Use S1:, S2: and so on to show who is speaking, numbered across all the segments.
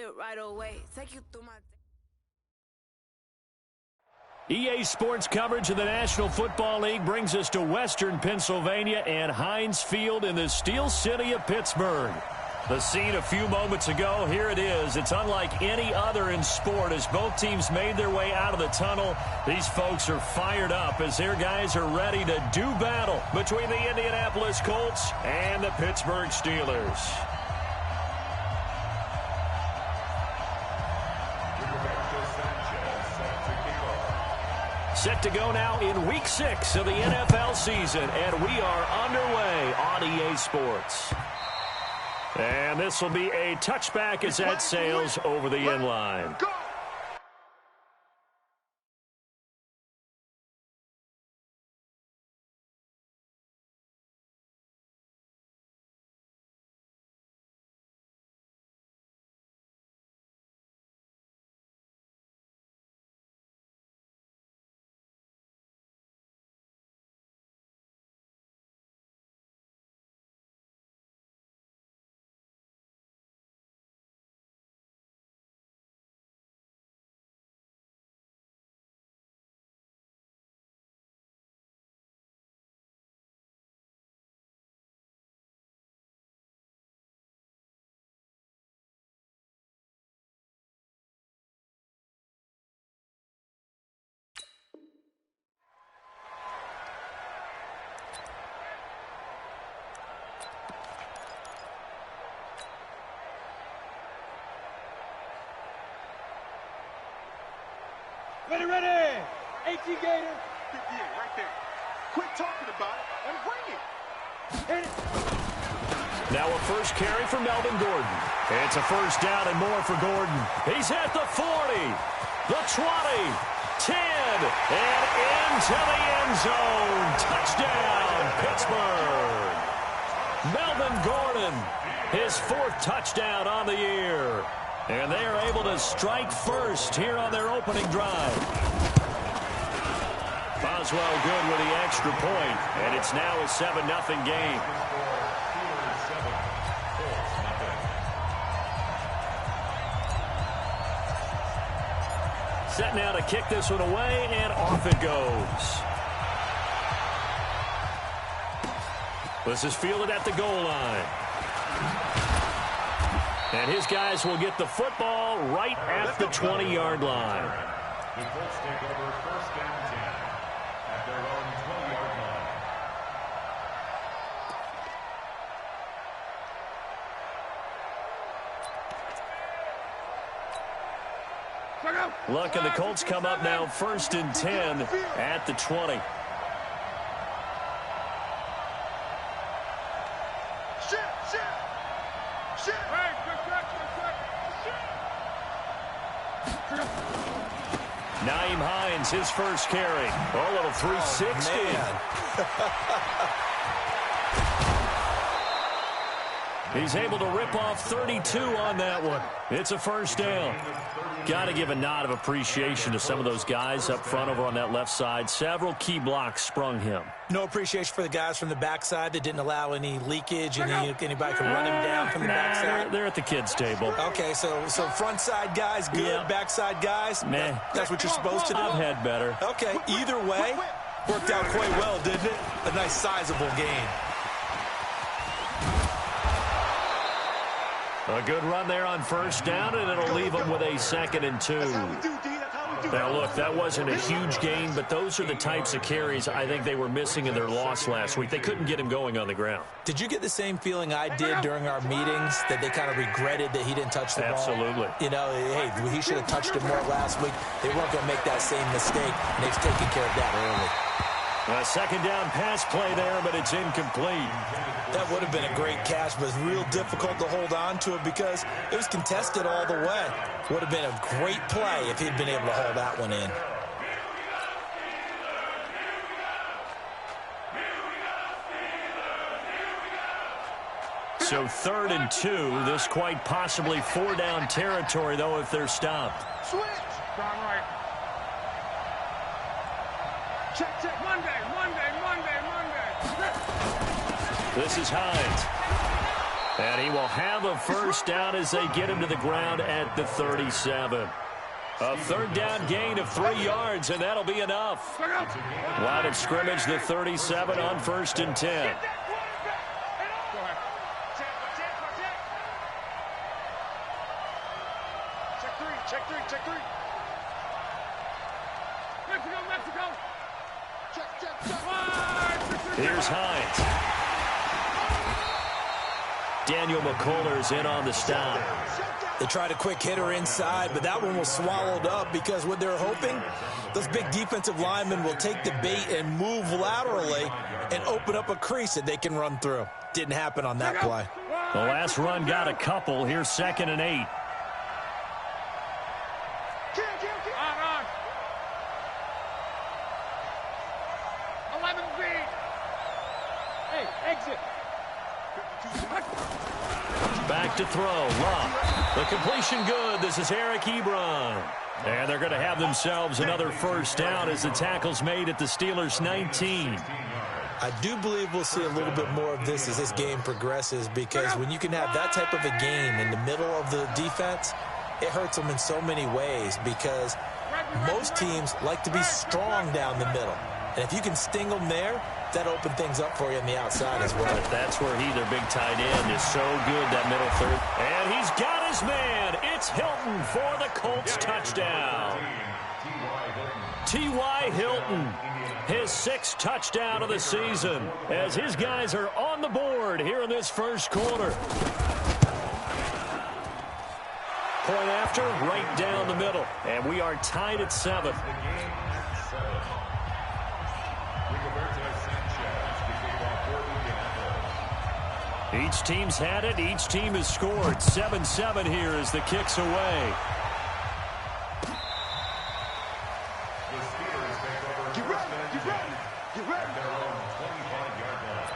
S1: it right away. Take you through my...
S2: EA Sports coverage of the National Football League brings us to Western Pennsylvania and Heinz Field in the Steel City of Pittsburgh. The scene a few moments ago, here it is. It's unlike any other in sport as both teams made their way out of the tunnel. These folks are fired up as their guys are ready to do battle between the Indianapolis Colts and the Pittsburgh Steelers. Set to go now in Week 6 of the NFL season, and we are underway on EA Sports. And this will be a touchback as that sails over the end line.
S3: Ready. 18 Gator. Yeah, right there. Quit talking about it and bring it. Hit it.
S2: Now a first carry for Melvin Gordon. It's a first down and more for Gordon. He's at the 40, the 20, 10, and into the end zone. Touchdown, Pittsburgh. Melvin Gordon, his 4th touchdown on the year. And they are able to strike first here on their opening drive. Boswell good with the extra point, and it's now a 7-0 game. Set now to kick this one away, and off it goes. This is fielded at the goal line. And his guys will get the football right at the 20-yard line.
S4: The Colts take over first and 10 at their own 20-yard line.
S2: Luck and the Colts come up now first and 10 at the 20. Nyheim Hines, his first carry. Oh, a little 360. He's able to rip off 32 on that one. It's a first down. Got to give a nod of appreciation to some of those guys up front over on that left side. Several key blocks sprung him.
S5: No appreciation for the guys from the backside that didn't allow any leakage and anybody could run him down from the backside.
S2: They're at the kids' table.
S5: Okay, so front side guys good, yeah. Backside guys,
S2: man,
S5: that's what you're supposed to do.
S2: I've had better.
S5: Okay, either way, worked out quite well, didn't it? A nice sizable gain.
S2: A good run there on first down, and it'll leave them with a 2nd and 2. Now, look, that wasn't a huge gain, but those are the types of carries I think they were missing in their loss last week. They couldn't get him going on the ground.
S5: Did you get the same feeling I did during our meetings, that they kind of regretted that he didn't touch the ball?
S2: Absolutely.
S5: You know, hey, he should have touched it more last week. They weren't going to make that same mistake, and they've taken care of that early.
S2: A second down pass play there, but it's incomplete.
S5: That would have been a great catch, but it's real difficult to hold on to it because it was contested all the way. Would have been a great play if he'd been able to hold that one in.
S2: So 3rd and 2. This quite possibly 4-down territory, though, if they're stopped.
S3: Switch. Down right. Check. Monday.
S2: This is Hines. And he will have a first down as they get him to the ground at the 37. A third down gain of 3 yards, and that'll be enough. Line of scrimmage, the 37 on 1st and 10.
S3: Check three. Mexico. Check.
S2: Here's Hines. Daniel McCullers in on the stop.
S5: They tried a quick hitter inside, but that one was swallowed up because what they're hoping, those big defensive linemen will take the bait and move laterally and open up a crease that they can run through. Didn't happen on that play.
S2: The last run got a couple. Here's 2nd and 8.
S3: On. 11 feet. Hey, exit.
S2: Back to throw. Love. The completion good. This is Eric Ebron. And they're going to have themselves another first down as the tackle's made at the Steelers' 19.
S5: I do believe we'll see a little bit more of this as this game progresses, because when you can have that type of a game in the middle of the defense, it hurts them in so many ways, because most teams like to be strong down the middle. And if you can sting them there, that opens things up for you on the outside as well.
S2: But that's where he, their big tight end, is so good, that middle third. And he's got his man. It's Hilton for the Colts touchdown. T.Y. Hilton, his 6th touchdown of the season, as his guys are on the board here in this first quarter. Point after, right down the middle. And we are tied at 7. Each team's had it. Each team has scored. 7-7 here as the kick's away.
S3: Get ready.
S4: Their own 25-yard line.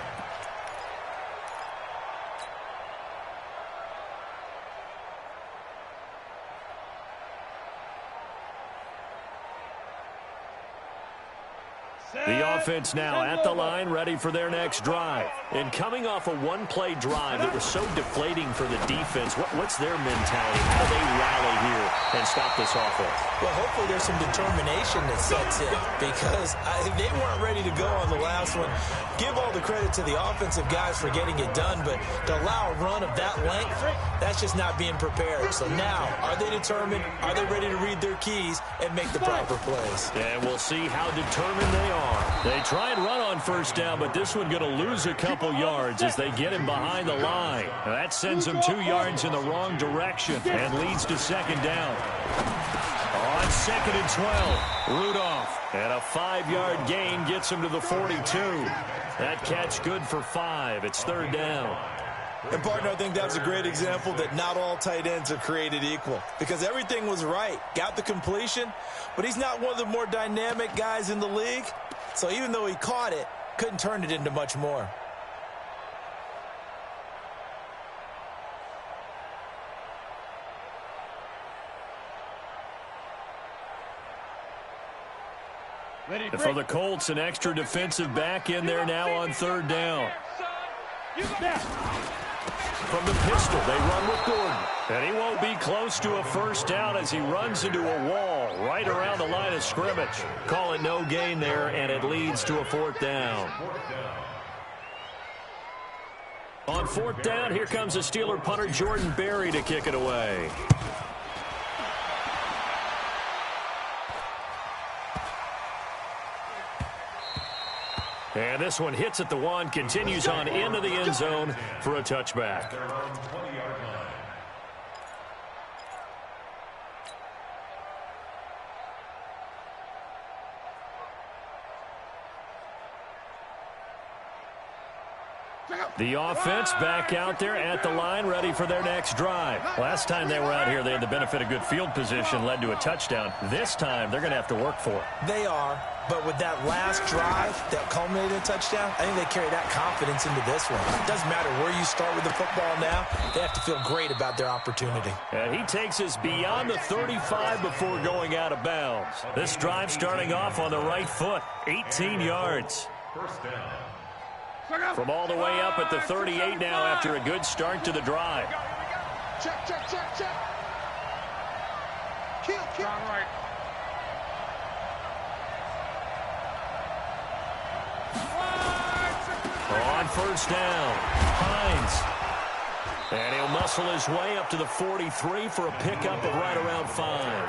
S2: The offense now at the line, ready for their next drive. And coming off a one-play drive that was so deflating for the defense, what's their mentality? How do they rally here and stop this offense?
S5: Well, hopefully there's some determination that sets in, because they weren't ready to go on the last one. Give all the credit to the offensive guys for getting it done, but to allow a run of that length, that's just not being prepared. So now, are they determined? Are they ready to read their keys and make the proper plays?
S2: And we'll see how determined they are. They try and run on first down, but this one going to lose a couple yards as they get him behind the line. Now that sends them 2 yards in the wrong direction and leads to 2nd down. On 2nd and 12, Rudolph. And a 5-yard gain gets him to the 42. That catch good for 5. It's 3rd down.
S5: And, partner, I think that's a great example that not all tight ends are created equal, because everything was right. Got the completion, but he's not one of the more dynamic guys in the league. So even though he caught it, couldn't turn it into much more.
S2: And for the Colts, an extra defensive back in there now on 3rd down. From the pistol, they run with Gordon. And he won't be close to a first down as he runs into a wall right around the line of scrimmage. Call it no gain there, and it leads to a 4th down. On 4th down, here comes the Steeler punter Jordan Berry to kick it away. And this one hits at the 1, continues on into the end zone for a touchback. The offense back out there at the line, ready for their next drive. Last time they were out here, they had the benefit of good field position, led to a touchdown. This time, they're going to have to work for it.
S5: They are, but with that last drive that culminated in a touchdown, I think they carry that confidence into this one. It doesn't matter where you start with the football now. They have to feel great about their opportunity.
S2: And he takes us beyond the 35 before going out of bounds. This drive starting off on the right foot, 18 yards.
S4: First down.
S2: From all the way up at the 38 now after a good start to the drive.
S3: Check, check, check, check. Kill. Right.
S2: On first down, Hines. And he'll muscle his way up to the 43 for a pickup of right around 5.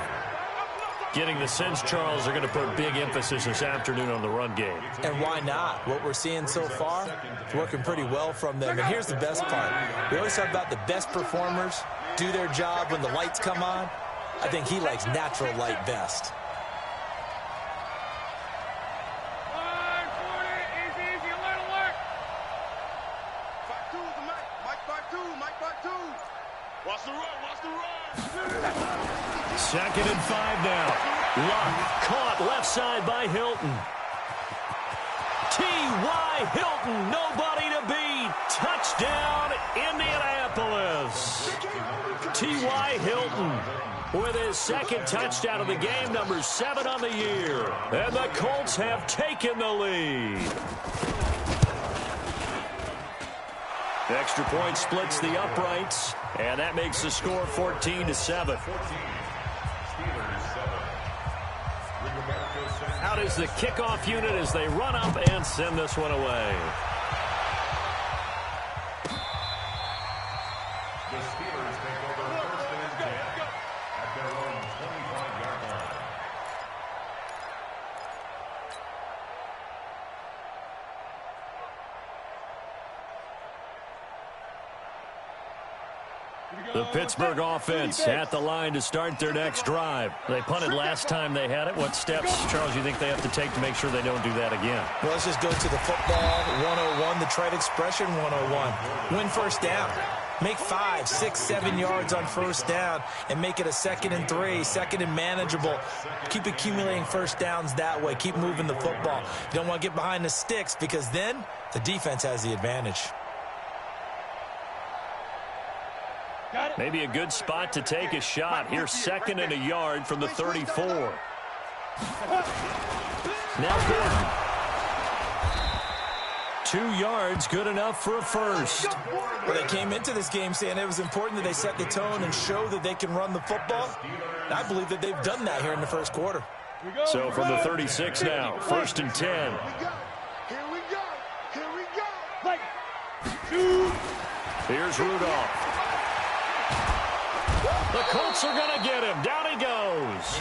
S2: Getting the sense, Charles, they're going to put big emphasis this afternoon on the run game.
S5: And why not? What we're seeing so far is working pretty well from them. And here's the best part. We always talk about the best performers do their job when the lights come on. I think he likes natural light best.
S2: Second and 5 now. Luck caught left side by Hilton. T.Y. Hilton, nobody to beat. Touchdown, Indianapolis. T.Y. Hilton with his second touchdown of the game, number 7 on the year. And the Colts have taken the lead. Extra point splits the uprights, and that makes the score 14-7. Out is the kickoff unit as they run up and send this one away.
S4: The Steelers take over first and 10 at their own 25-yard line.
S2: The Pittsburgh offense at the line to start their next drive. They punted last time they had it. What steps, Charles, you think they have to take to make sure they don't do that again?
S5: Well, let's just go to the football 101, the trade expression 101. Win first down. Make 5, 6, 7 yards on first down and make it a 2nd and 3, 2nd and manageable. Keep accumulating first downs that way. Keep moving the football. You don't want to get behind the sticks because then the defense has the advantage.
S2: Maybe a good spot to take a shot. Here's 2nd and a yard from the 34. Now Gordon. 2 yards, good enough for a first.
S5: Well, they came into this game saying it was important that they set the tone and show that they can run the football. And I believe that they've done that here in the first quarter.
S2: So from the 36 now, 1st and 10.
S3: Here we go.
S2: Here's Rudolph. The Colts are going to get him. Down he goes.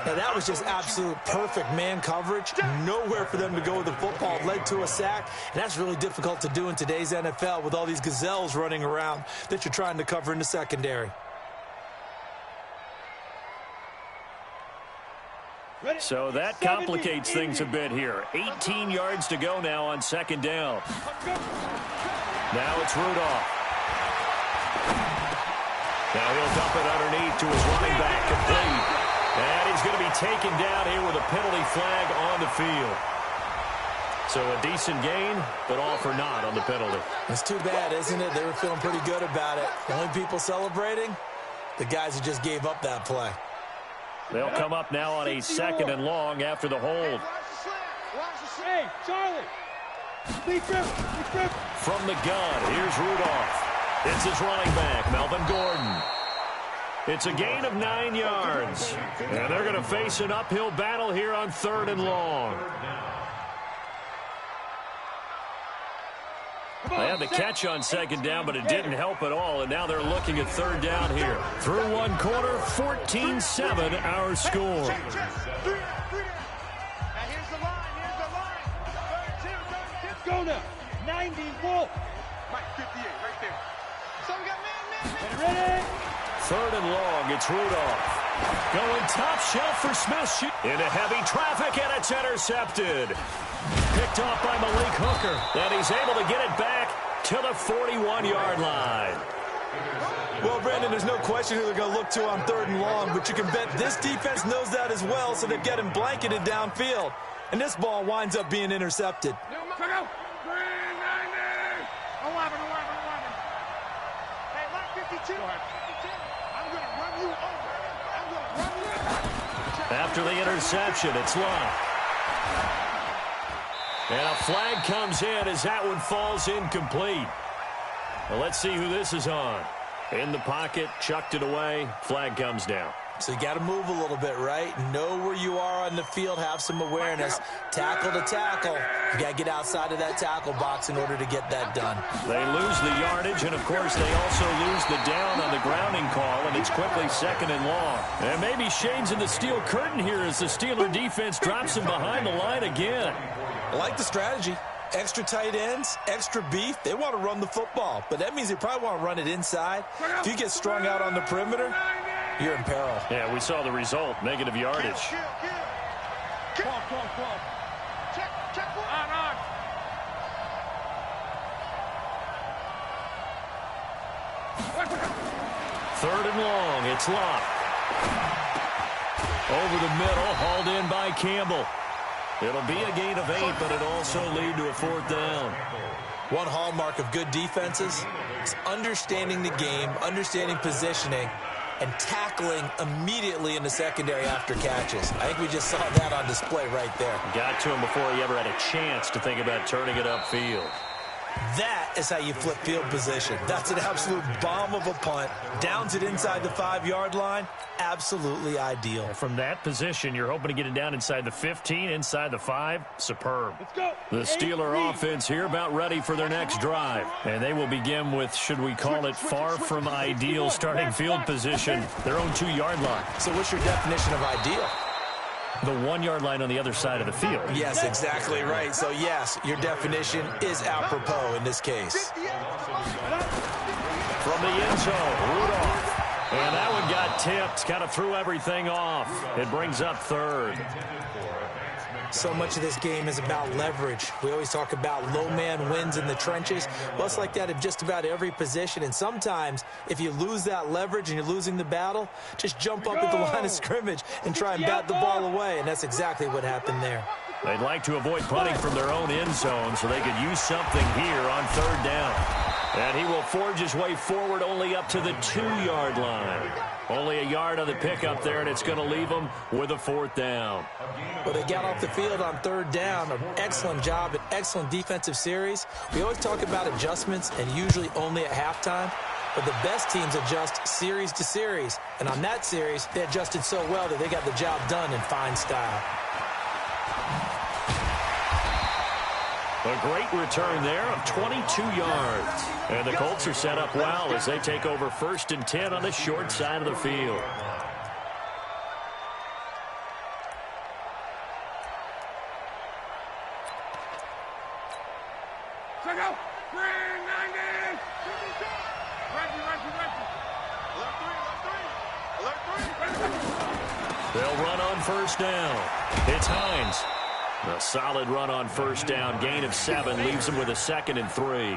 S5: Now, that was just absolute perfect man coverage. Nowhere for them to go with the football. Led to a sack. And that's really difficult to do in today's NFL with all these gazelles running around that you're trying to cover in the secondary.
S2: So that complicates things a bit here. 18 yards to go now on 2nd down. Now it's Rudolph. Now he'll dump it underneath to his running back, complete. And he's going to be taken down here with a penalty flag on the field. So a decent gain, but all for naught on the penalty.
S5: It's too bad, isn't it? They were feeling pretty good about it. The only people celebrating, the guys who just gave up that play.
S2: They'll come up now on a 2nd and long after the hold.
S3: Hey, Charlie.
S2: From the gun, here's Rudolph. It's his running back, Melvin Gordon. It's a gain of 9 yards. And they're going to face an uphill battle here on 3rd and long. They had the catch on 2nd down, but it didn't help at all. And now they're looking at 3rd down here. Through one quarter, 14-7 our score.
S3: Now here's the line. Go now. 90 Wolf. Mike 58 right there. So we got man. Ready?
S2: 3rd and long, it's Rudolph. Going top shelf for Smith. Into heavy traffic, and it's intercepted. Picked off by Malik Hooker. And he's able to get it back to the 41-yard line.
S5: Well, Brandon, there's no question who they're going to look to on 3rd and long, but you can bet this defense knows that as well, so they're getting blanketed downfield. And this ball winds up being intercepted.
S3: Check out. 11. Hey, line 52. I'm going to run you over.
S2: After the interception, it's Love. And a flag comes in as that one falls incomplete. Well, let's see who this is on. In the pocket, chucked it away, flag comes down.
S5: So you got to move a little bit, right? Know where you are on the field, have some awareness. Tackle to tackle. You got to get outside of that tackle box in order to get that done.
S2: They lose the yardage, and, of course, they also lose the down on the grounding call, and it's quickly 2nd and long. And maybe shades in the steel curtain here as the Steeler defense drops him behind the line again.
S5: I like the strategy. Extra tight ends, extra beef. They want to run the football, but that means they probably want to run it inside. If you get strung out on the perimeter, you're in peril.
S2: Yeah, we saw the result, negative yardage.
S3: Check. On.
S2: 3rd and long, it's Locke. Over the middle, hauled in by Campbell. It'll be a gain of 8, but it'll also lead to a 4th down.
S5: One hallmark of good defenses is understanding the game, understanding positioning, and tackling immediately in the secondary after catches. I think we just saw that on display right there.
S2: Got to him before he ever had a chance to think about turning it upfield.
S5: That is how you flip field position. That's an absolute bomb of a punt. Downs it inside the 5-yard line. Absolutely ideal.
S2: From that position, you're hoping to get it down inside the 15, inside the 5. Superb.
S3: Let's go.
S2: The Steeler offense here about ready for their next drive. And they will begin with, should we call it, far from ideal starting field position, their own 2-yard line.
S5: So what's your definition of ideal?
S2: The 1-yard line on the other side of the field.
S5: Yes, exactly right. So, yes, your definition is apropos in this case.
S2: From the end zone, Rudolph. And that one got tipped, kind of threw everything off. It brings up 3rd.
S5: So much of this game is about leverage. We always talk about low man wins in the trenches. Well, it's like that in just about every position. And sometimes, if you lose that leverage and you're losing the battle, just jump up at the line of scrimmage and try and bat the ball away. And that's exactly what happened there.
S2: They'd like to avoid punting from their own end zone so they could use something here on 3rd down. And he will forge his way forward only up to the 2-yard line. Only a yard on the pickup there, and it's going to leave them with a 4th down.
S5: Well, they got off the field on 3rd down. An excellent job, an excellent defensive series. We always talk about adjustments, and usually only at halftime. But the best teams adjust series to series. And on that series, they adjusted so well that they got the job done in fine style.
S2: A great return there of 22 yards. And the Colts are set up well as they take over 1st and 10 on the short side of the field.
S3: Check out. 390. Left 3.
S2: They'll run on 1st down. It's Hines. A solid run on 1st down. Gain of 7 leaves them with a 2nd and 3.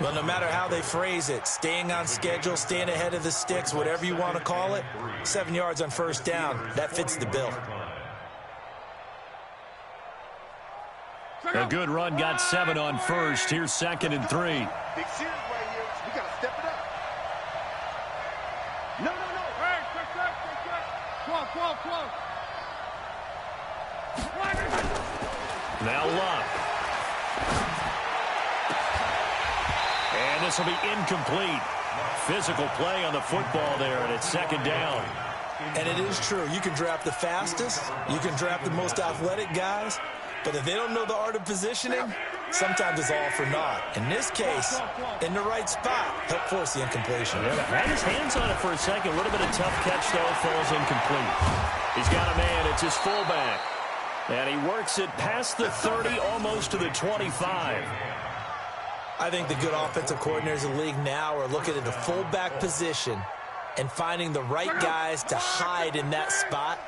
S5: Well, no matter how they phrase it, staying on schedule, staying ahead of the sticks, whatever you want to call it, 7 yards on 1st down, that fits the bill.
S2: A good run got 7 on 1st. Here's 2nd and 3.
S3: Big series right here. We got to step it up. No. Hey, check. 12.
S2: Now Locke. And this will be incomplete. Physical play on the football there, and it's 2nd down.
S5: And it is true. You can draft the fastest. You can draft the most athletic guys. But if they don't know the art of positioning, sometimes it's all for naught. In this case, in the right spot, help force the incompletion.
S2: Yeah, had his hands on it for a second. A little bit of tough catch, though. Falls incomplete. He's got a man. It's his fullback. And he works it past the 30, almost to the 25.
S5: I think the good offensive coordinators in the league now are looking at the fullback position and finding the right guys to hide in that spot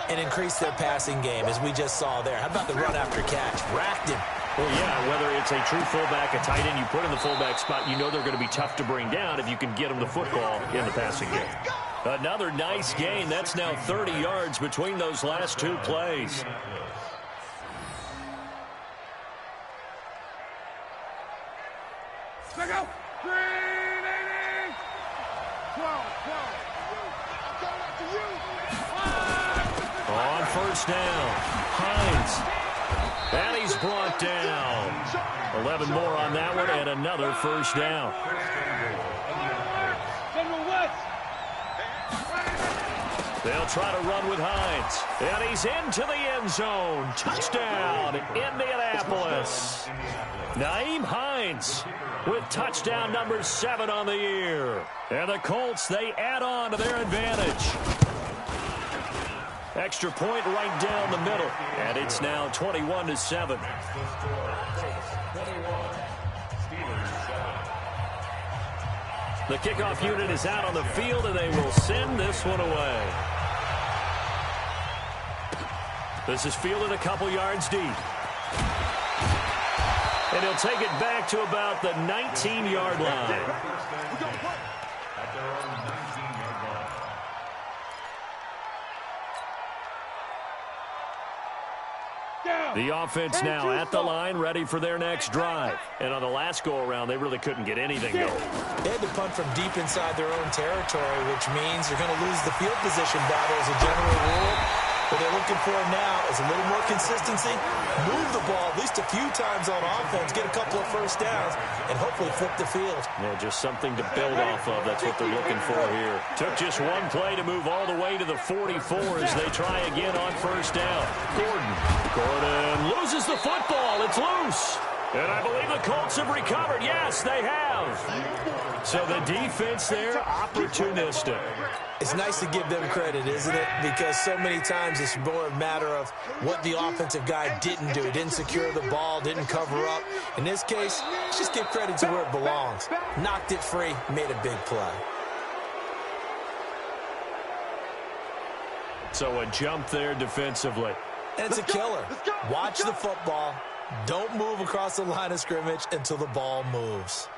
S5: and increase their passing game, as we just saw there. How about the run after catch? Racked him.
S2: Well, yeah, whether it's a true fullback, a tight end you put in the fullback spot, you know they're going to be tough to bring down if you can get them the football in the passing game. Another nice gain. That's now 30 yards between those last 2 plays.
S3: Check out. 380. 12.
S2: On 1st down, Hines. And he's brought down. 11 more on that one and another first down. They'll try to run with Hines. And he's into the end zone. Touchdown, Indianapolis. Nyheim Hines with touchdown number 7 on the year. And the Colts, they add on to their advantage. Extra point right down the middle. And it's now 21-7. The kickoff unit is out on the field, and they will send this one away. This is fielded a couple yards deep. And he'll take it back to about the 19-yard line. The offense now at the line, ready for their next drive. And on the last go-around, they really couldn't get anything going.
S5: They had to punt from deep inside their own territory, which means they're going to lose the field position battle as a general rule. What they're looking for now is a little more consistency, move the ball at least a few times on offense, get a couple of first downs, and hopefully flip the field.
S2: Yeah, just something to build off of. That's what they're looking for here. Took just one play to move all the way to the 44 as they try again on first down. Gordon loses the football. It's loose. And I believe the Colts have recovered. Yes, they have. So the defense there, opportunistic.
S5: It's nice to give them credit, isn't it? Because so many times it's more a matter of what the offensive guy didn't do. Didn't secure the ball, didn't cover up. In this case, let's just give credit to where it belongs. Knocked it free, made a big play.
S2: So a jump there defensively.
S5: And it's a killer. Watch the football. Don't move across the line of scrimmage until the ball moves.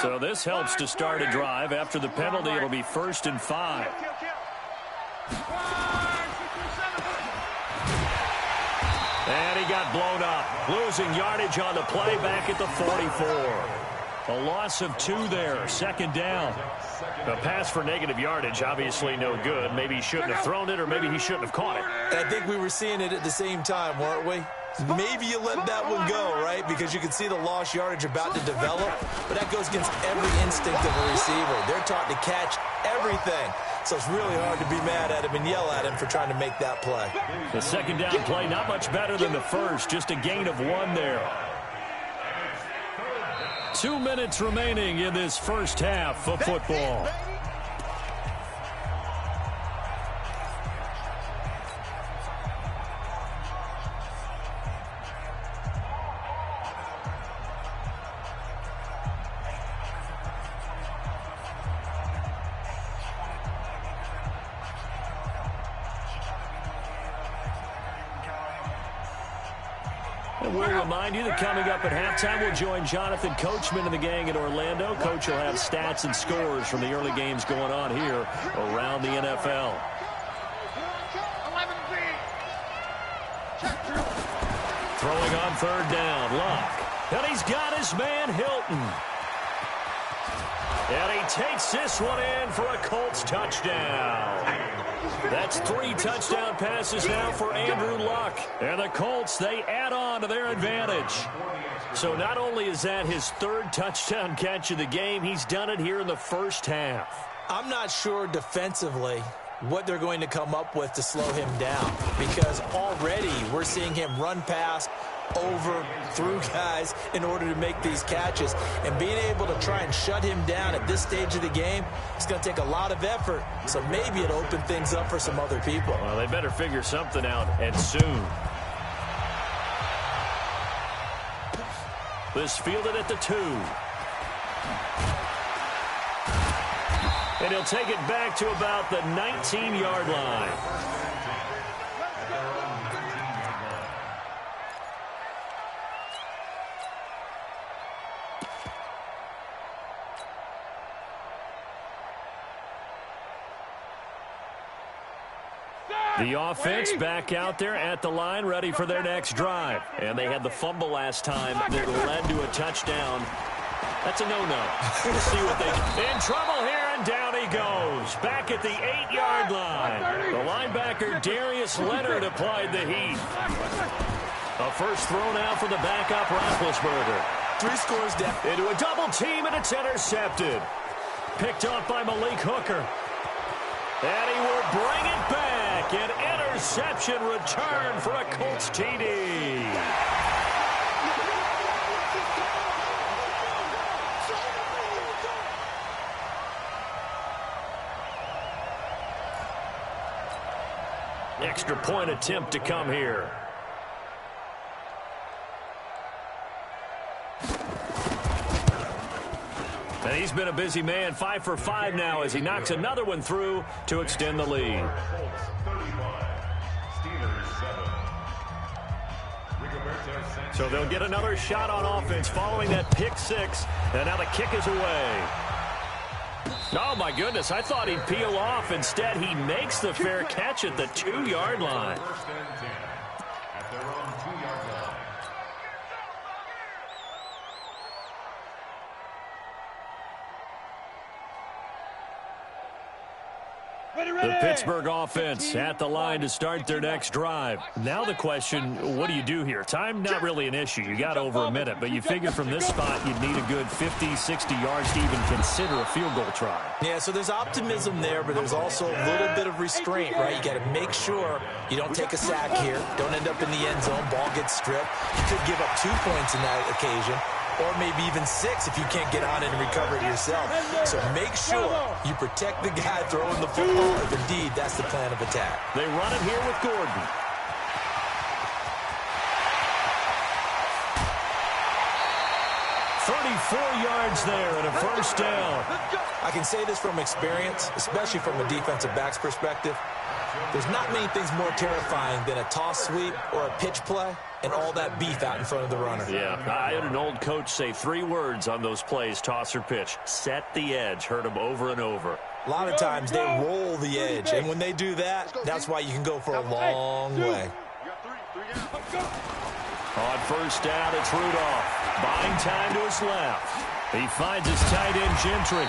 S2: So this helps to start a drive. After the penalty, it'll be 1st and 5. And he got blown up. Losing yardage on the play back at the 44. A loss of 2 there. 2nd down. A pass for negative yardage, obviously no good. Maybe he shouldn't have thrown it, or maybe he shouldn't have caught it.
S5: And I think we were seeing it at the same time, weren't we? Maybe you let that one go, right? Because you can see the lost yardage about to develop. But that goes against every instinct of a receiver. They're taught to catch everything. So it's really hard to be mad at him and yell at him for trying to make that play.
S2: The 2nd down play, not much better than the first. Just a gain of 1 there. 2 minutes remaining in this first half of football. We'll remind you that coming up at halftime, we'll join Jonathan Coachman and the gang in Orlando. Coach will have stats and scores from the early games going on here around the NFL. Throwing on 3rd down, Luck. And he's got his man, Hilton. And he takes this one in for a Colts touchdown. That's 3 touchdown passes now for Andrew Luck. And the Colts, they add on to their advantage. So not only is that his 3rd touchdown catch of the game, he's done it here in the first half.
S5: I'm not sure defensively what they're going to come up with to slow him down, because already we're seeing him run past, over, through guys in order to make these catches. And being able to try and shut him down at this stage of the game, it's going to take a lot of effort. So maybe it'll open things up for some other people.
S2: Well, they better figure something out, and soon. This fielded at the 2. And he'll take it back to about the 19-yard line. The offense back out there at the line, ready for their next drive. And they had the fumble last time that led to a touchdown. That's a no-no. We'll see what they do. In trouble here, and down he goes. Back at the 8-yard line. The linebacker, Darius Leonard, applied the heat. A first throw now for the backup, Roethlisberger.
S5: 3 scores down.
S2: Into a double team, and it's intercepted. Picked off by Malik Hooker. And he will bring it back. An interception return for a Colts TD. Extra point attempt to come here. And he's been a busy man, 5 for 5 now as he knocks another one through to extend the lead. So they'll get another shot on offense following that pick 6, and now the kick is away. Oh, my goodness, I thought he'd peel off. Instead, he makes the fair catch at the 2-yard line.
S4: First and 10 at their own 2-yard line.
S2: The Pittsburgh offense at the line to start their next drive. Now the question, what do you do here? Time, not really an issue. You got over a minute, but you figure from this spot you'd need a good 50, 60 yards to even consider a field goal try.
S5: Yeah, so there's optimism there, but there's also a little bit of restraint, right? You got to make sure you don't take a sack here. Don't end up in the end zone. Ball gets stripped. You could give up 2 points in that occasion, or maybe even 6 if you can't get on it and recover it yourself. So make sure you protect the guy throwing the football if indeed that's the plan of attack.
S2: They run it here with Gordon. Yards there and a first down.
S5: I can say this from experience, especially from a defensive back's perspective. There's not many things more terrifying than a toss sweep or a pitch play and all that beef out in front of the runner.
S2: Yeah, I had an old coach say 3 words on those plays, toss or pitch. Set the edge. Heard him over and over.
S5: A lot of times they roll the edge, and when they do that, that's why you can go for a long way.
S2: On first down, it's Rudolph. Buying time to his left. He finds his tight end, Gentry.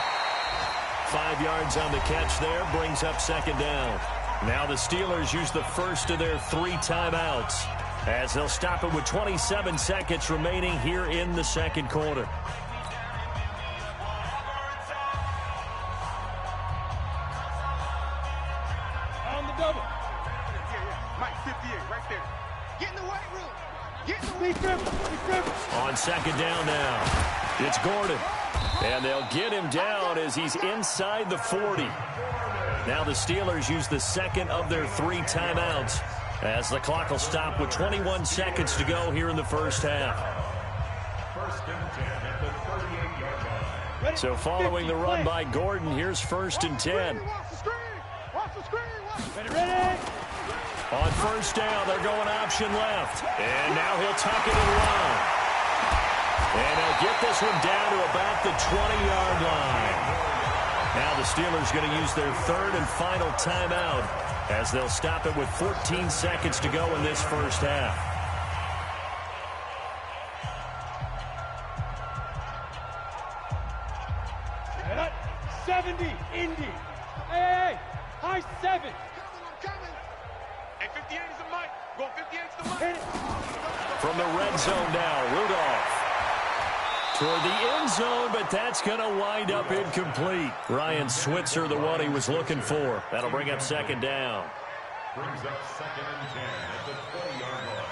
S2: 5 yards on the catch there, brings up second down. Now the Steelers use the first of their 3 timeouts as they'll stop it with 27 seconds remaining here in the second quarter.
S3: On the double. Yeah. Mike, 58, right there. Get in the weight room. Get in the weight room.
S2: On second down now, it's Gordon. And they'll get him down as he's inside the 40. Now the Steelers use the second of their 3 timeouts as the clock will stop with 21 seconds to go here in the first half.
S4: First and 10 at the 38-yard line.
S2: So following the run by Gordon, here's first and 10.
S3: Ready.
S2: On first down, they're going option left. And now he'll tuck it and run. And they'll get this one down to about the 20-yard line. Now the Steelers going to use their 3rd and final timeout as they'll stop it with 14 seconds to go in this first half.
S3: And at 70, Indy. Hey, high 7. I'm coming. Hey, 58 is the mic. Go 58 is the mic.
S2: From the red zone now, Rudolph. Toward the end zone, but that's going to wind up incomplete. Ryan Switzer, the one he was looking for. That'll bring up second down.
S4: Brings up second and 10 at the 20-yard line.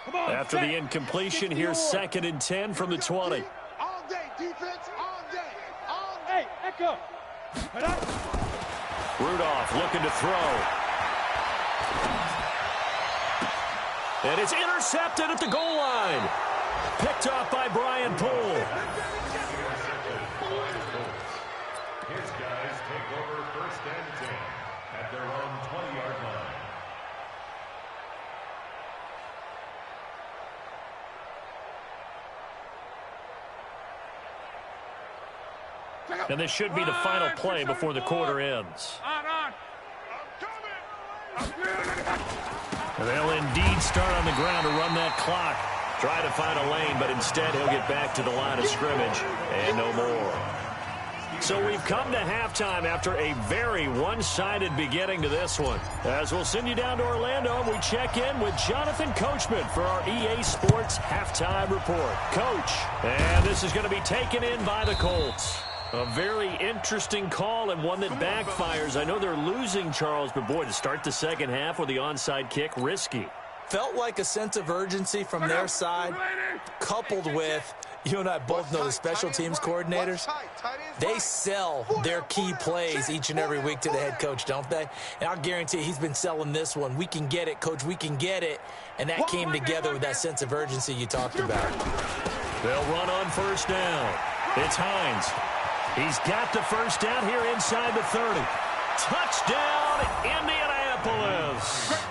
S3: Come on,
S2: After the incompletion, here's second and 10 from the 20.
S3: All day, defense, all day. All day. Hey, Echo.
S2: Rudolph looking to throw. And it's intercepted at the goal line. Picked off by Brian Poole.
S4: His guys take over first and 10 at their own 20-yard line.
S2: And this should be the final play before the quarter ends. And they'll indeed start on the ground to run that clock. Try to find a lane, but instead he'll get back to the line of scrimmage and no more. So we've come to halftime after a very one-sided beginning to this one. As we'll send you down to Orlando, we check in with Jonathan Coachman for our EA Sports Halftime Report. Coach, and this is going to be taken in by the Colts. A very interesting call and one that backfires. I know they're losing, Charles, but boy, to start the second half with the onside kick, risky.
S5: Felt like a sense of urgency from their side, coupled with, you and I both know the special teams coordinators, they sell their key plays each and every week to the head coach, don't they? And I'll guarantee he's been selling this one. We can get it, coach, we can get it. And that came together with that sense of urgency you talked about.
S2: They'll run on first down. It's Hines. He's got the first down here inside the 30. Touchdown, Indianapolis.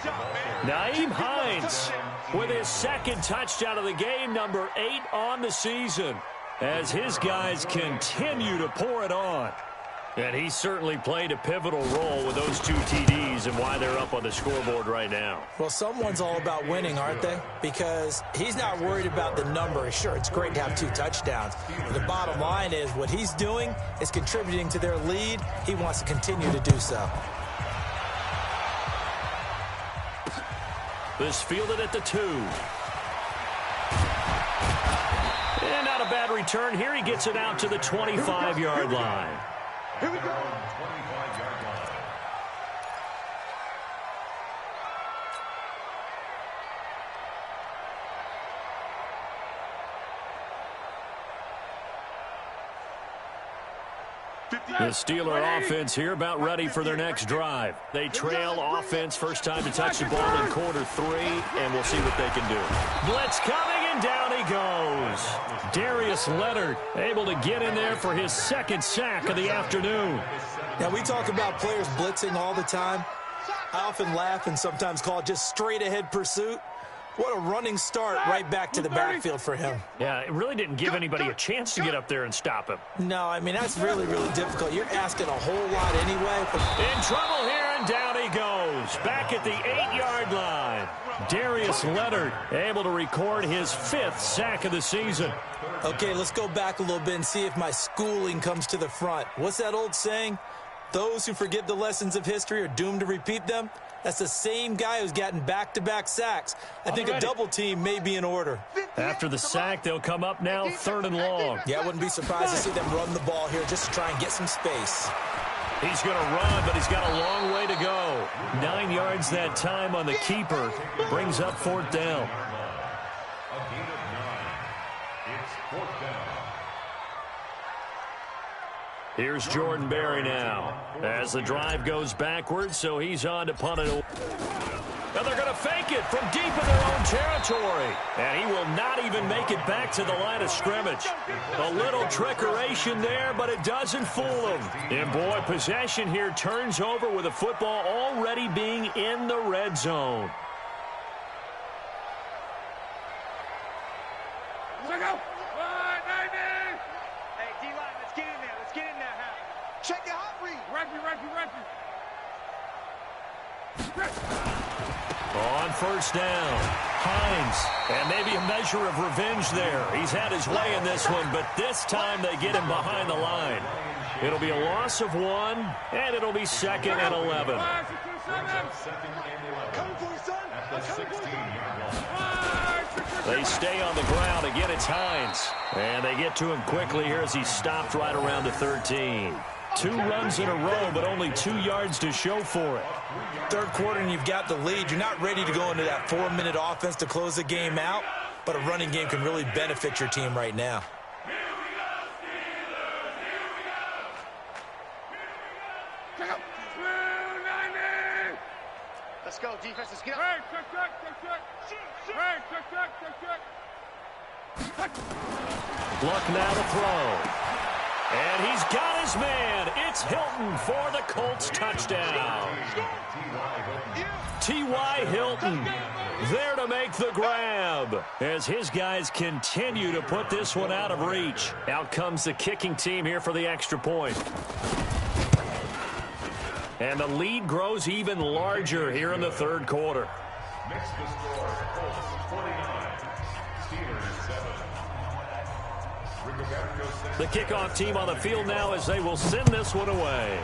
S2: Nyheim Hines with his second touchdown of the game, number 8 on the season, as his guys continue to pour it on. And he certainly played a pivotal role with those 2 TDs and why they're up on the scoreboard right now.
S5: Well, someone's all about winning, aren't they? Because he's not worried about the number. Sure, it's great to have 2 touchdowns. But the bottom line is what he's doing is contributing to their lead. He wants to continue to do so.
S2: This fielded at the 2. And not a bad return here. He gets it out to the 25-yard line.
S3: Here we go.
S4: 25-yard line.
S2: The Steeler offense here about ready for their next drive. They trail offense, first time to touch the ball in quarter 3, and we'll see what they can do. Blitz coming, and down he goes. Darius Leonard able to get in there for his second sack of the afternoon.
S5: Now, we talk about players blitzing all the time. I often laugh and sometimes call it just straight-ahead pursuit. What a running start right back to the backfield for him.
S2: Yeah, it really didn't give anybody a chance to get up there and stop him.
S5: No, I mean, that's really, really difficult. You're asking a whole lot anyway.
S2: In trouble here, and down he goes. Back at the 8-yard line. Darius Leonard able to record his 5th sack of the season.
S5: Okay, let's go back a little bit and see if my schooling comes to the front. What's that old saying? Those who forget the lessons of history are doomed to repeat them. That's the same guy who's gotten back-to-back sacks. I think a double team may be in order.
S2: After the sack, they'll come up now 3rd and long.
S5: Yeah, I wouldn't be surprised to see them run the ball here just to try and get some space.
S2: He's going to run, but he's got a long way to go. 9 yards that time on the keeper. Brings up 4th down.
S4: A gain of 9. It's 4th down.
S2: Here's Jordan Berry now as the drive goes backwards, so he's on to punt it. Now they're going to fake it from deep in their own territory. And he will not even make it back to the line of scrimmage. A little trickeration there, but it doesn't fool him. And boy, possession here turns over with the football already being in the red zone.
S3: Check your hot read.
S2: On first down, Hines, and maybe a measure of revenge there. He's had his way in this one, but this time they get him behind the line. It'll be a loss of 1, and it'll be 2nd and 11. They stay on the ground. Again, it's Hines. And they get to him quickly here as he's stopped right around the 13. 2 runs in a row, but only 2 yards to show for it.
S5: 3rd quarter and you've got the lead. You're not ready to go into that 4-minute offense to close the game out, but a running game can really benefit your team right now.
S3: Let's go, defense. Let's get
S2: Luck now to throw. And he's got his man. It's Hilton for the Colts touchdown. T.Y. Hilton there to make the grab as his guys continue to put this one out of reach. Out comes the kicking team here for the extra point. And the lead grows even larger here in the 3rd quarter.
S4: Makes the score Colts 49, Steelers
S2: The kickoff team on the field now as they will send this one away.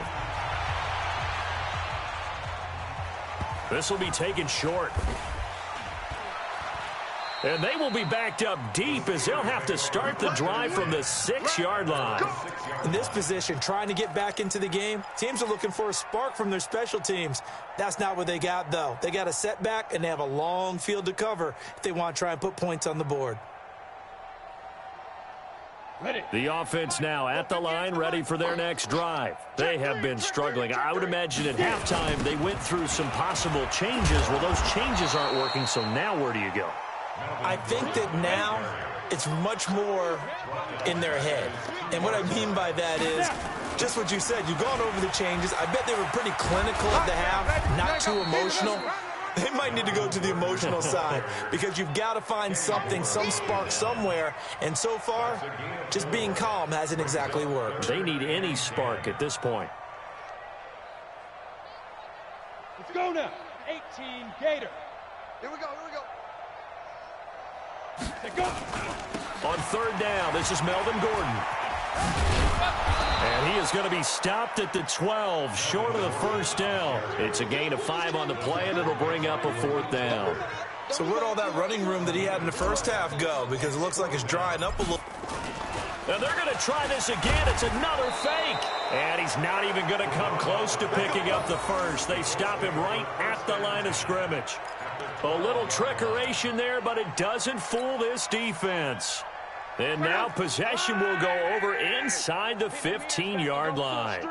S2: This will be taken short. And they will be backed up deep as they'll have to start the drive from the 6-yard line.
S5: In this position, trying to get back into the game, teams are looking for a spark from their special teams. That's not what they got, though. They got a setback, and they have a long field to cover if they want to try and put points on the board.
S2: The offense now at the line, ready for their next drive. They have been struggling. I would imagine at halftime they went through some possible changes. Well, those changes aren't working, so now where do you go?
S5: I think that now it's much more in their head. And what I mean by that is just what you said. You've gone over the changes. I bet they were pretty clinical at the half, not too emotional. They might need to go to the emotional side because you've got to find something, some spark somewhere. And so far, just being calm hasn't exactly worked.
S2: They need any spark at this point.
S3: Let's go now. 18 Gator.
S6: Here we go, here we go.
S2: On third down, this is Melvin Gordon. And he is going to be stopped at the 12, short of the first down. It's a gain of 5 on the play, and it'll bring up a 4th down.
S5: So where'd all that running room that he had in the first half go? Because it looks like it's drying up a little.
S2: And they're going to try this again. It's another fake. And he's not even going to come close to picking up the first. They stop him right at the line of scrimmage. A little trickeration there, but it doesn't fool this defense. And now possession will go over inside the 15-yard line.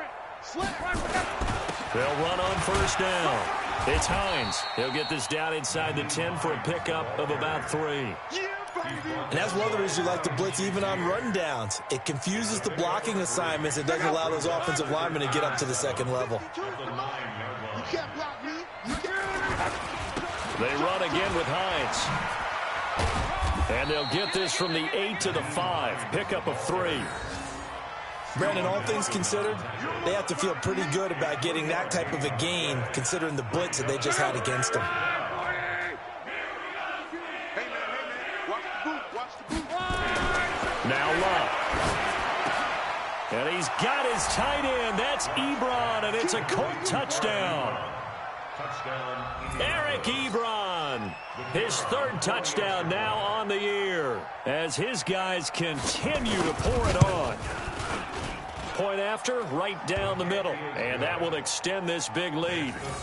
S2: They'll run on first down. It's Hines. He'll get this down inside the 10 for a pickup of about 3.
S5: And that's one of the reasons you like to blitz even on run downs. It confuses the blocking assignments. It doesn't allow those offensive linemen to get up to the second level.
S6: You can't block me. You can't.
S2: They run again with Hines. And they'll get this from the 8 to the 5. Pickup of 3.
S5: Brandon, all things considered, they have to feel pretty good about getting that type of a gain, considering the blitz that they just had against them.
S2: Now Love. And he's got his tight end. That's Ebron, and it's a Colt touchdown. Eric Ebron, his 3rd touchdown now on the year as his guys continue to pour it on. Point after, right down the middle, and that will extend this big lead.
S4: 56,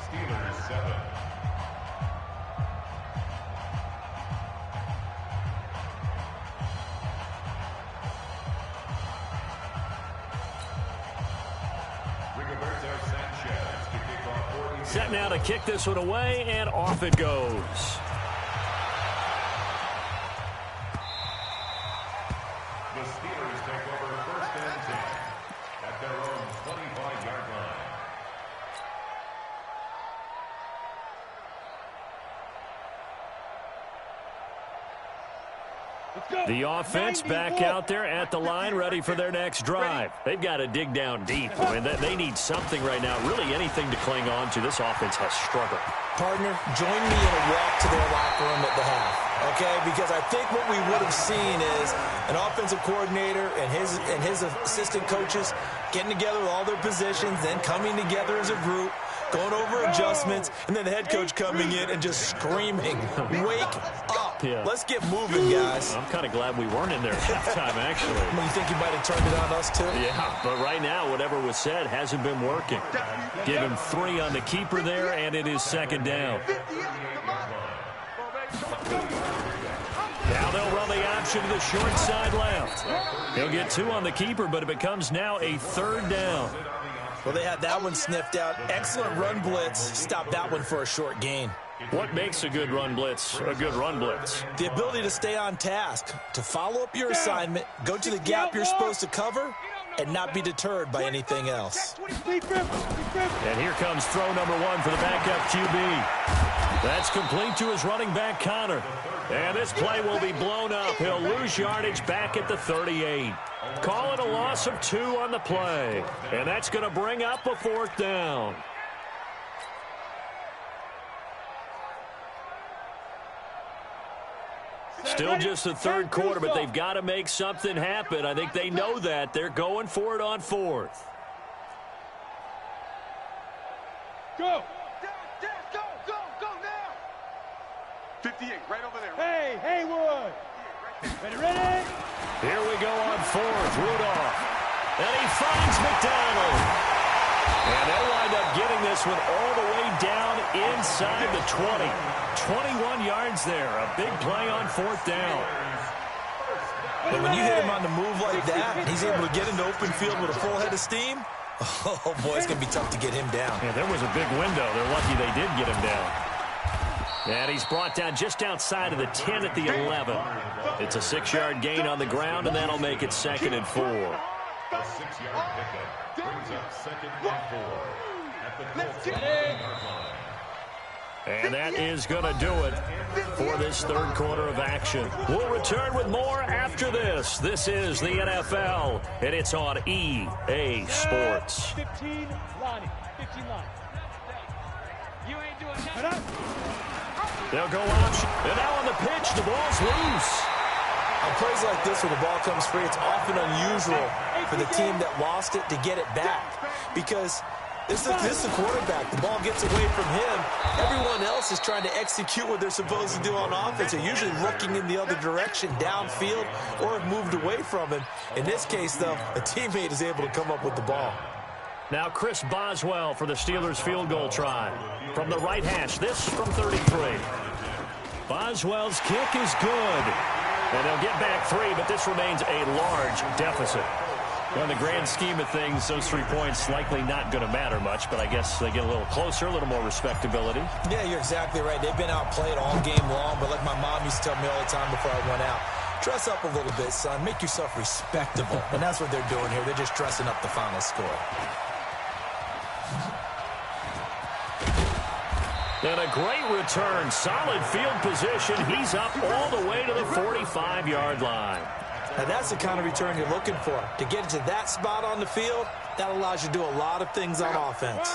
S4: Steelers 7.
S2: Set now to kick this one away, and off it goes.
S4: The Steelers take over 1st and 10 at their own 25-yard line.
S2: The offense back out there at the line, ready for their next drive. They've got to dig down deep. I mean, they need something right now, really anything to cling on to. This offense has struggled.
S5: Partner, join me in a walk to their locker room at the half, okay? Because I think what we would have seen is an offensive coordinator and his assistant coaches getting together with all their positions, then coming together as a group, going over adjustments, and then the head coach coming in and just screaming, wake up.
S2: Yeah.
S5: Let's get moving, guys.
S2: I'm kind of glad we weren't in there at halftime, actually.
S5: You think you might have turned it on us, too?
S2: Yeah, but right now, whatever was said hasn't been working. Give him 3 on the keeper there, and it is 2nd down. Now they'll run the option to the short side left. He'll get 2 on the keeper, but it becomes now a 3rd down.
S5: Well, they had that one sniffed out. Excellent run blitz. Stopped that one for a short gain.
S2: What makes a good run blitz a good run blitz?
S5: The ability to stay on task, to follow up your assignment, go to the gap you're supposed to cover, and not be deterred by anything else.
S2: And here comes throw number 1 for the backup QB. That's complete to his running back, Connor. And this play will be blown up. He'll lose yardage back at the 38. Call it a loss of 2 on the play. And that's going to bring up a 4th down. Still just the third quarter, but they've got to make something happen. I think they know that. They're going for it on fourth.
S3: Go.
S6: Go now.
S3: 58, right over there. Hey, Haywood. Ready?
S2: Here we go on fourth. Rudolph. And he finds McDonald. And they'll wind up getting this one all the way down inside the 20. 21 yards there. A big play on fourth down.
S5: But when you hit him on the move like that, and he's able to get into open field with a full head of steam, oh, boy, it's going to be tough to get him down.
S2: Yeah, there was a big window. They're lucky they did get him down. And he's brought down just outside of the 10 at the 11. It's a 6-yard gain on the ground, and that'll make it 2nd and 4.
S4: A 6-yard pickup brings up 2nd and 4 at the Colts 1-yard line.
S2: And that is going to do it for this third quarter of action. We'll return with more after this. This is the NFL, and it's on EA Sports.
S3: 15, Lonnie. 15, Lonnie. You ain't doing nothing.
S2: They'll go option. And now on the pitch, the ball's loose.
S5: On plays like this, when the ball comes free, it's often unusual for the team that lost it to get it back. Because this is the quarterback. The ball gets away from him. Everyone else is trying to execute what they're supposed to do on offense. They're usually looking in the other direction, downfield, or have moved away from him. In this case, though, a teammate is able to come up with the ball.
S2: Now Chris Boswell for the Steelers field goal try. From the right hash, this from 33. Boswell's kick is good. And they'll get back 3, but this remains a large deficit. Well, in the grand scheme of things, those 3 points likely not going to matter much, but I guess they get a little closer, a little more respectability.
S5: Yeah, you're exactly right. They've been outplayed all game long, but like my mom used to tell me all the time before I went out, dress up a little bit, son. Make yourself respectable. And that's what they're doing here. They're just dressing up the final score.
S2: And a great return. Solid field position. He's up all the way to the 45-yard line.
S5: Now, that's the kind of return you're looking for. To get to that spot on the field, that allows you to do a lot of things on offense.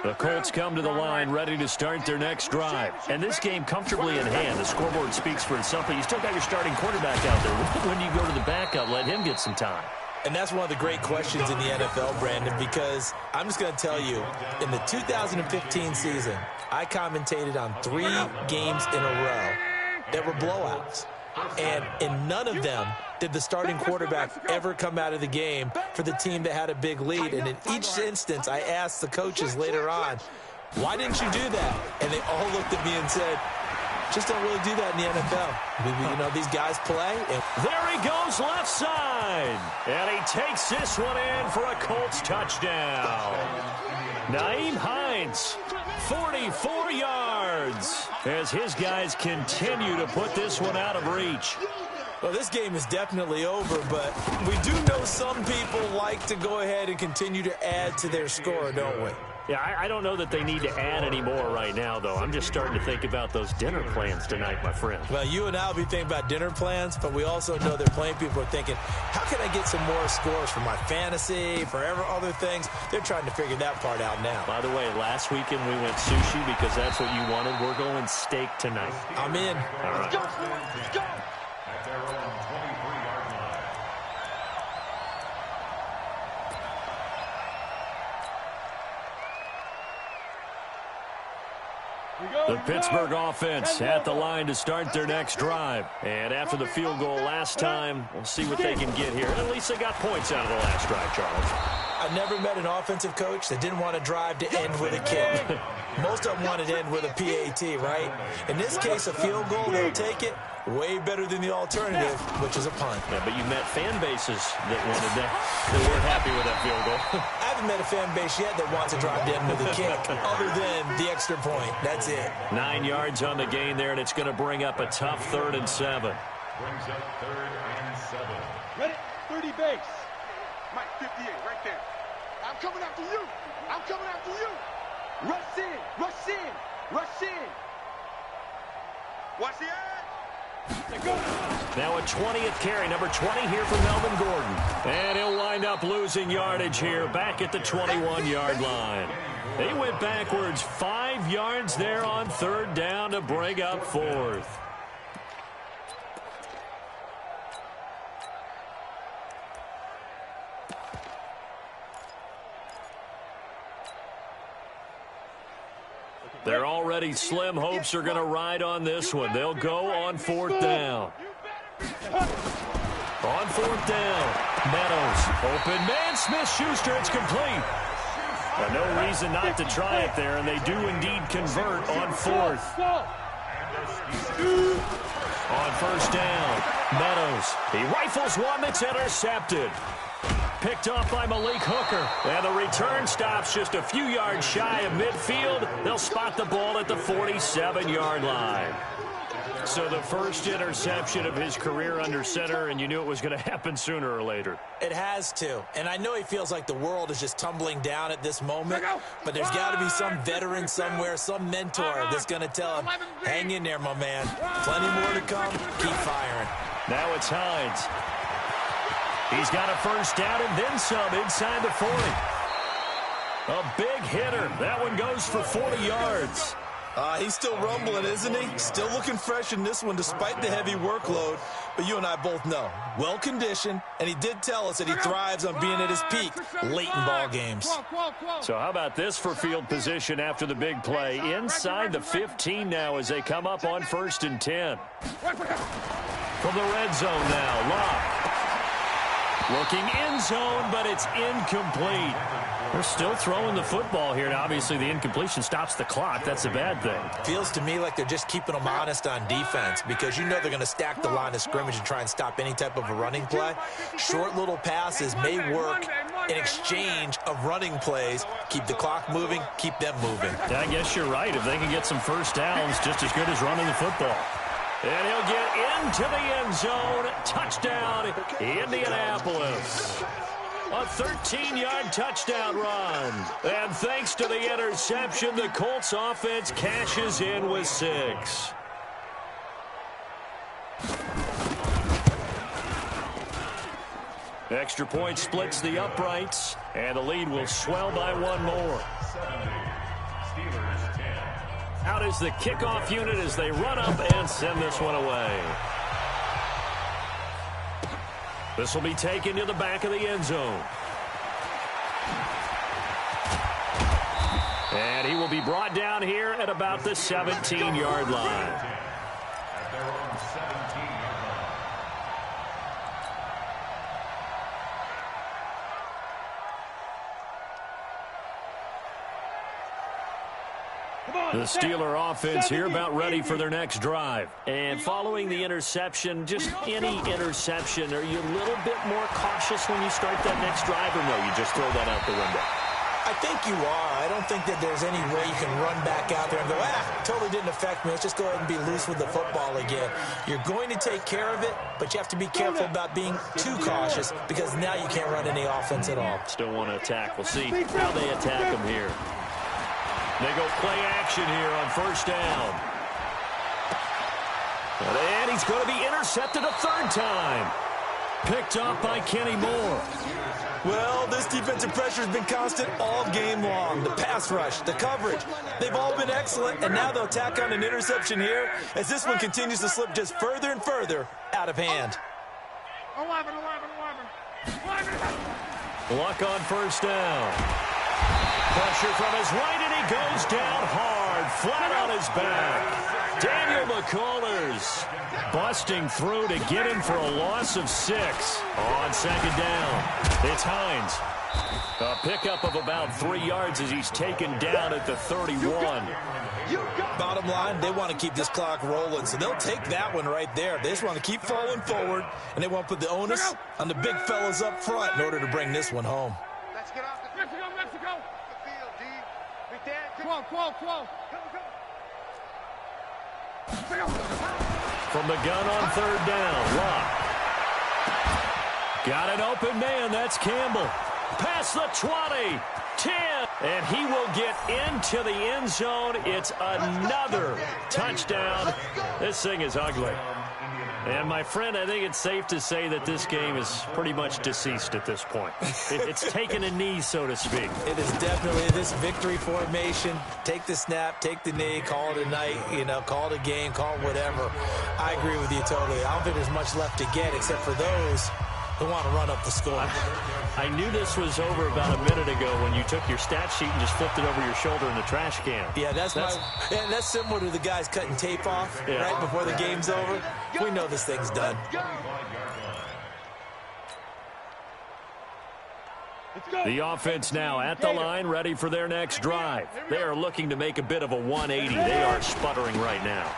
S2: The Colts come to the line ready to start their next drive. And this game comfortably in hand. The scoreboard speaks for itself, but you still got your starting quarterback out there. When do you go to the backup, let him get some time?
S5: And that's one of the great questions in the NFL, Brandon, because I'm just going to tell you, in the 2015 season, I commentated on 3 games in a row that were blowouts. And in none of them did the starting quarterback ever come out of the game for the team that had a big lead. And in each instance, I asked the coaches later on, why didn't you do that? And they all looked at me and said, just don't really do that in the NFL. You know, these guys play. And
S2: there he goes left side. And he takes this one in for a Colts touchdown. Nyheim Hines, 44 yards, as his guys continue to put this one out of reach.
S5: Well, this game is definitely over, but we do know some people like to go ahead and continue to add to their score, don't we?
S2: Yeah, I don't know that they need to add any more right now, though. I'm just starting to think about those dinner plans tonight, my friend.
S5: Well, you and I will be thinking about dinner plans, but we also know that plenty of people are thinking, how can I get some more scores for my fantasy, for other things? They're trying to figure that part out now.
S2: By the way, last weekend we went sushi because that's what you wanted. We're going steak tonight.
S5: I'm in.
S2: All right.
S6: Let's go. Let's go.
S4: At their own 23-yard line.
S2: The Pittsburgh offense at the line to start their next drive. And after the field goal last time, we'll see what they can get here. And at least they got points out of the last drive, Charles.
S5: I've never met an offensive coach that didn't want to drive to end with a kick. Most of them wanted to end with a PAT, right? In this case, a field goal, they'll take it. Way better than the alternative, which is a punt.
S2: Yeah, but you met fan bases that wanted that, that weren't happy with that field goal.
S5: I haven't met a fan base yet that wants to drive to end with a kick, other than the extra point. That's it.
S2: 9 yards on the gain there, and it's going to bring up a tough 3rd and 7.
S4: Brings up 3rd and 7.
S3: Ready? 30 base. Mike, 58, right there.
S6: I'm coming after you. I'm coming after you.
S3: Rush in. Rush in. Rush in. Watch the edge.
S2: Now a 20th carry, number 20 here for Melvin Gordon. And he'll wind up losing yardage here, back at the 21-yard line. They went backwards 5 yards there on 3rd down to bring up 4th. Their already slim hopes are going to ride on this one. They'll go on 4th down. On 4th down, Meadows. Open man, Smith-Schuster. It's complete. No reason not to try it there, and they do indeed convert on 4th. On 1st down, Meadows. He rifles one that's intercepted. Picked off by Malik Hooker. And the return stops just a few yards shy of midfield. They'll spot the ball at the 47-yard line. So the first interception of his career under center, and you knew it was going to happen sooner or later.
S5: It has to. And I know he feels like the world is just tumbling down at this moment, but there's got to be some veteran somewhere, some mentor that's going to tell him, hang in there, my man. Plenty more to come. Keep firing.
S2: Now it's Hines. He's got a first down and then some inside the 40. A big hitter. That one goes for 40 yards.
S5: He's still rumbling, isn't he? Still looking fresh in this one despite the heavy workload. But you and I both know, well-conditioned, and he did tell us that he thrives on being at his peak late in ball games.
S2: So how about this for field position after the big play? Inside the 15 now as they come up on 1st and 10. From the red zone now, Locke. Looking end zone, but it's incomplete. They're still throwing the football here, and obviously the incompletion stops the clock. That's a bad thing.
S5: Feels to me like they're just keeping them honest on defense because you know they're going to stack the line of scrimmage and try and stop any type of a running play. Short little passes may work in exchange of running plays. Keep the clock moving, keep them moving.
S2: Yeah, I guess you're right. If they can get some first downs, just as good as running the football. And he'll get into the end zone. Touchdown, Indianapolis. A 13-yard touchdown run. And thanks to the interception, the Colts offense cashes in with 6. Extra point splits the uprights, and the lead will swell by 1 more. Out is the kickoff unit as they run up and send this one away. This will be taken to the back of the end zone. And he will be brought down here at about the 17-yard line.
S4: At their own 17-yard line.
S2: The Steeler offense here about ready for their next drive. And following the interception, just any interception, are you a little bit more cautious when you start that next drive, or no, you just throw that out the window?
S5: I think you are. I don't think that there's any way you can run back out there and go, totally didn't affect me. Let's just go ahead and be loose with the football again. You're going to take care of it, but you have to be careful about being too cautious because now you can't run any offense at all.
S2: Still want to attack. We'll see how they attack them here. They go play action here on 1st down. And he's going to be intercepted a 3rd time. Picked off by Kenny Moore.
S5: Well, this defensive pressure has been constant all game long. The pass rush, the coverage, they've all been excellent, and now they'll tack on an interception here as this one continues to slip just further and further out of hand.
S6: 11.
S2: Luck on 1st down. Pressure from his right, and he goes down hard, flat on his back. Daniel McCullers busting through to get him for a loss of 6 on 2nd down. It's Hines. A pickup of about 3 yards as he's taken down at the 31.
S5: Bottom line, they want to keep this clock rolling, so they'll take that one right there. They just want to keep falling forward, and they want to put the onus on the big fellas up front in order to bring this one home.
S6: Let's get off the Mexico. The field, D. Big Dan, come on.
S2: From the gun on 3rd down, Locke. Got an open man, that's Campbell. Past the 20, 10, and he will get into the end zone. It's another touchdown. This thing is ugly. And, my friend, I think it's safe to say that this game is pretty much deceased at this point. It's taken a knee, so to speak.
S5: It is definitely this victory formation. Take the snap, take the knee, call it a night, call it a game, call it whatever. I agree with you totally. I don't think there's much left to get except for those who want to run up the score.
S2: I knew this was over about a minute ago when you took your stat sheet and just flipped it over your shoulder in the trash can.
S5: Yeah, that's similar to the guys cutting tape off right before the game's over. We know this thing's done.
S2: The offense now at the line, ready for their next drive. They are looking to make a bit of a 180. They are sputtering right now.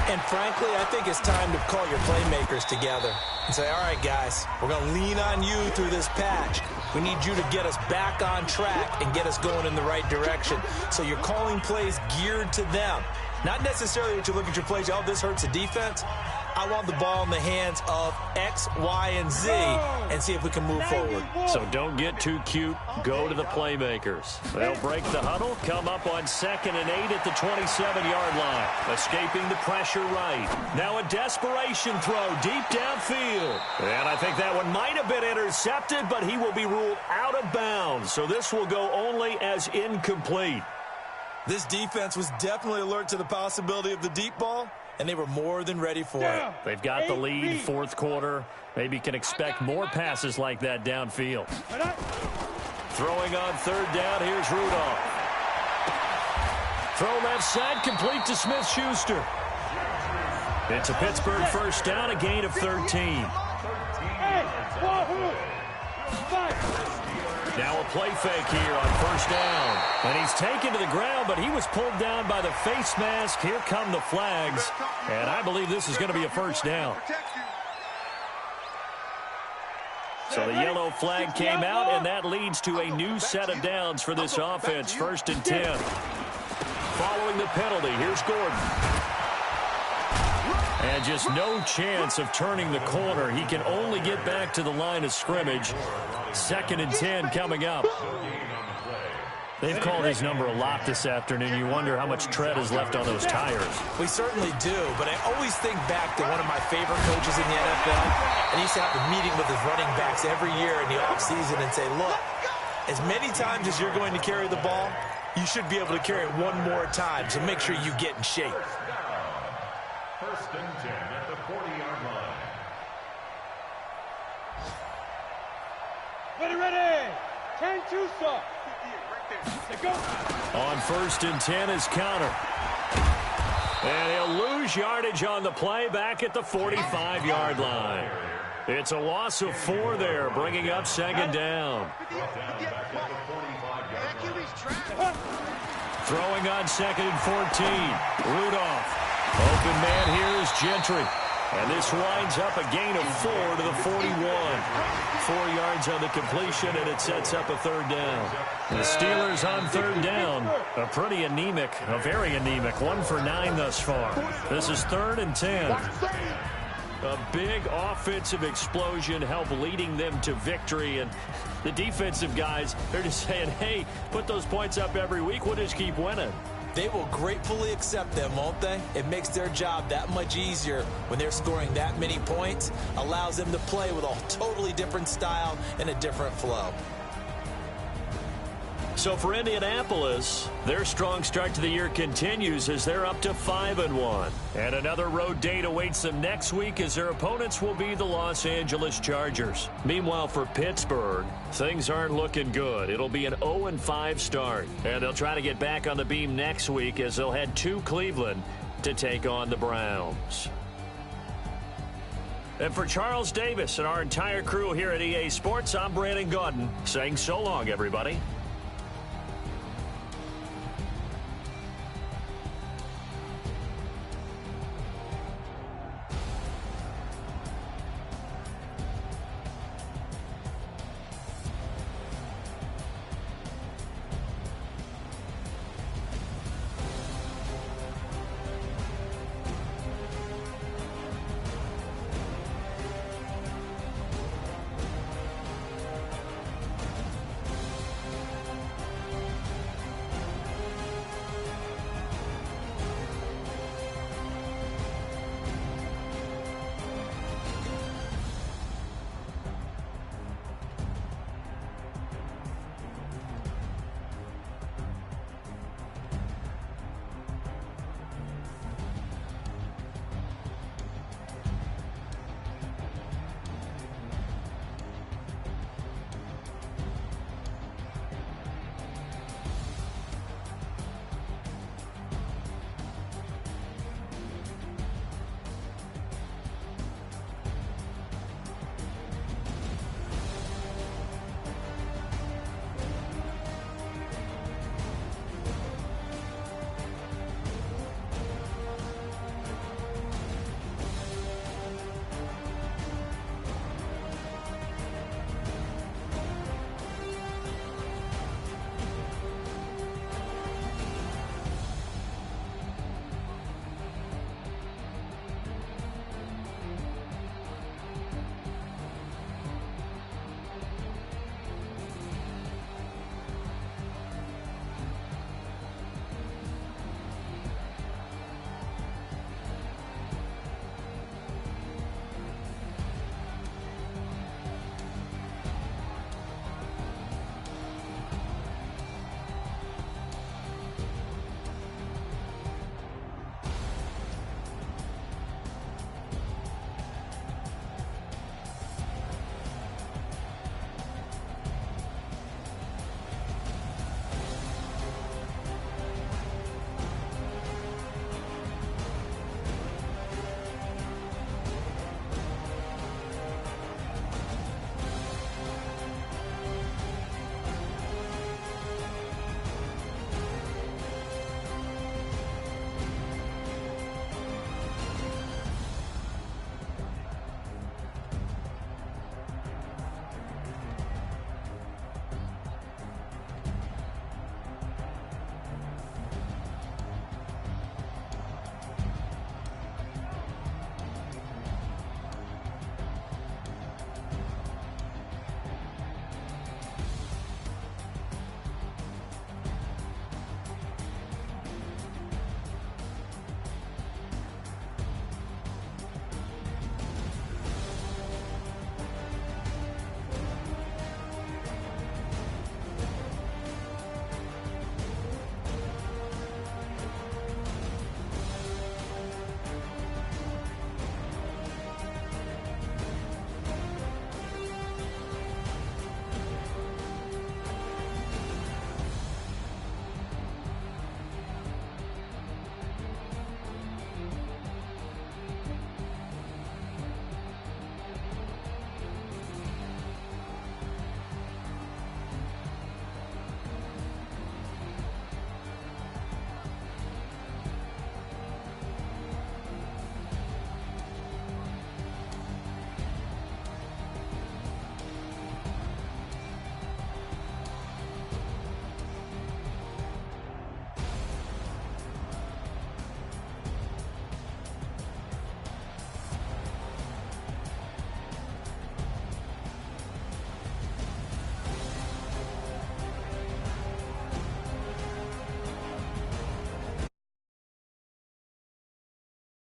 S5: And frankly, I think it's time to call your playmakers together and say, all right, guys, we're going to lean on you through this patch. We need you to get us back on track and get us going in the right direction. So you're calling plays geared to them. Not necessarily that you look at your plays, oh, this hurts the defense. I want the ball in the hands of X, Y, and Z and see if we can move forward.
S2: So don't get too cute. Go to the playmakers. They'll break the huddle, come up on 2nd and 8 at the 27-yard line. Escaping the pressure right. Now a desperation throw deep downfield. And I think that one might have been intercepted, but he will be ruled out of bounds. So this will go only as incomplete.
S5: This defense was definitely alert to the possibility of the deep ball, and they were more than ready for it.
S2: They've got the lead, fourth quarter. Maybe can expect more passes like that downfield. Throwing on 3rd down, here's Rudolph. Throw left side, complete to Smith-Schuster. It's a Pittsburgh first down, a gain of 13. Now a play fake here on 1st down. And he's taken to the ground, but he was pulled down by the face mask. Here come the flags. And I believe this is going to be a first down. So the yellow flag came out, and that leads to a new set of downs for this offense. 1st and 10. Following the penalty, here's Gordon. And just no chance of turning the corner. He can only get back to the line of scrimmage. 2nd and 10 coming up. They've called his number a lot this afternoon. You wonder how much tread is left on those tires.
S5: We certainly do, but I always think back to one of my favorite coaches in the NFL. And he used to have a meeting with his running backs every year in the offseason and say, look, as many times as you're going to carry the ball, you should be able to carry it one more time, so make sure you get in shape.
S4: 1st and 10 at the 40-yard line.
S3: Ready. 10-2, sir.
S2: On 1st and 10 is Counter. And he'll lose yardage on the play back at the 45-yard line. It's a loss of 4 there, bringing up 2nd down. Throwing on 2nd and 14. Rudolph. Open man here is Gentry. And this winds up a gain of 4 to the 41. 4 yards on the completion, and it sets up a 3rd down. The Steelers on 3rd down. A pretty anemic, a very anemic. 1 for 9 thus far. This is 3rd and 10. A big offensive explosion helped leading them to victory. And the defensive guys, they're just saying, hey, put those points up every week. We'll just keep winning.
S5: They will gratefully accept them, won't they? It makes their job that much easier when they're scoring that many points. Allows them to play with a totally different style and a different flow.
S2: So for Indianapolis, their strong start to the year continues as they're up to 5-1. And another road date awaits them next week as their opponents will be the Los Angeles Chargers. Meanwhile, for Pittsburgh, things aren't looking good. It'll be an 0-5 start. And they'll try to get back on the beam next week as they'll head to Cleveland to take on the Browns. And for Charles Davis and our entire crew here at EA Sports, I'm Brandon Gaudin saying so long, everybody.